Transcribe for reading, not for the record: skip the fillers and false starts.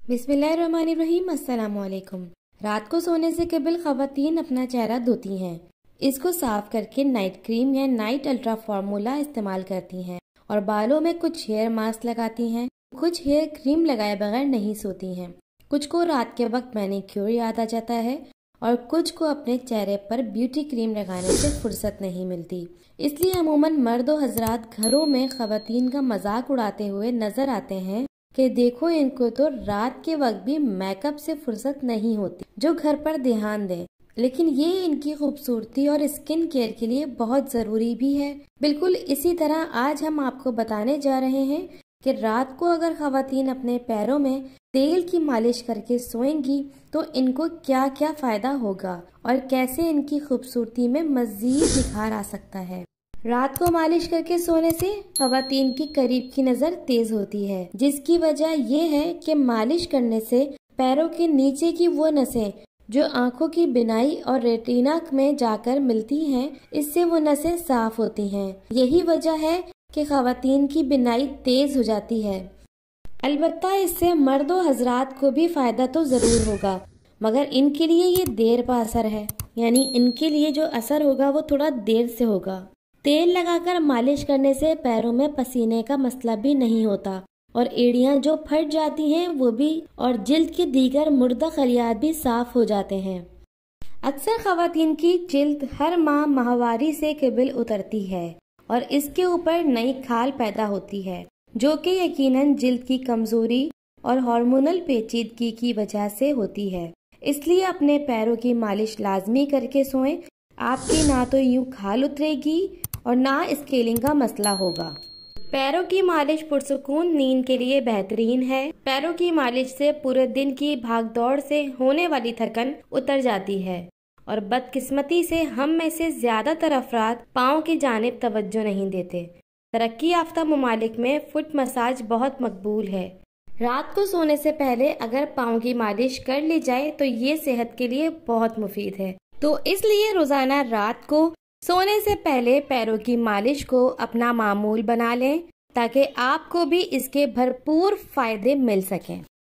बिस्मिल्लाहिर्रहमानिर्रहीम। अस्सलाम वालेकुम। रात को सोने से कबल ख़वातीन अपना चेहरा धोती हैं। इसको साफ करके नाइट क्रीम या नाइट अल्ट्रा फार्मूला इस्तेमाल करती हैं और बालों में कुछ हेयर मास्क लगाती हैं। कुछ हेयर क्रीम लगाए बगैर नहीं सोती हैं। कुछ को रात के वक्त मैनीक्योर याद आ जाता है और कुछ को अपने चेहरे पर ब्यूटी क्रीम लगाने से फुर्सत नहीं मिलती। इसलिए अमूमन मर्द और हजरात घरों में ख़वातीन का मजाक उड़ाते हुए नजर आते हैं कि देखो इनको तो रात के वक्त भी मेकअप से फुर्सत नहीं होती, जो घर पर ध्यान दें। लेकिन ये इनकी खूबसूरती और स्किन केयर के लिए बहुत जरूरी भी है। बिल्कुल इसी तरह आज हम आपको बताने जा रहे हैं कि रात को अगर ख़वातीन अपने पैरों में तेल की मालिश करके सोएंगी तो इनको क्या क्या फायदा होगा और कैसे इनकी खूबसूरती में मजीद निखार आ सकता है। रात को मालिश करके सोने से ख़वातीन की करीब की नजर तेज होती है, जिसकी वजह ये है कि मालिश करने से पैरों के नीचे की वो नसें जो आंखों की बिनाई और रेटिना में जाकर मिलती हैं, इससे वो नसें साफ होती हैं। यही वजह है कि ख़वातीन की बिनाई तेज हो जाती है। अलबत्ता इससे मर्दों हजरात को भी फायदा तो जरूर होगा, मगर इनके लिए ये देर पा असर है, यानी इनके लिए जो असर होगा वो थोड़ा देर से होगा। तेल लगाकर मालिश करने से पैरों में पसीने का मसला भी नहीं होता और एड़ियां जो फट जाती हैं वो भी, और जिल्द के दीगर मुर्दा खलियात भी साफ हो जाते हैं। अक्सर ख़वातीन की जिल्द हर माह माहवारी से कबल उतरती है और इसके ऊपर नई खाल पैदा होती है, जो कि यकीनन जिल्द की कमजोरी और हार्मोनल पेचीदगी की वजह से होती है। इसलिए अपने पैरों की मालिश लाजमी करके सोएं। आपकी ना तो यूं खाल उतरेगी और ना स्केलिंग का मसला होगा। पैरों की मालिश पुरसुकून नींद के लिए बेहतरीन है। पैरों की मालिश से पूरे दिन की भागदौड़ से होने वाली थकन उतर जाती है और बदकिस्मती से हम में से ज्यादातर अफराद पाँव की जानिब तवज्जो नहीं देते। तरक्की याफ्ता ममालिक में फुट मसाज बहुत मकबूल है। रात को सोने से पहले अगर पाँव की मालिश कर ली जाए तो ये सेहत के लिए बहुत मुफीद है। तो इसलिए रोजाना रात को सोने से पहले पैरों की मालिश को अपना मामूल बना लें ताकि आपको भी इसके भरपूर फायदे मिल सकें।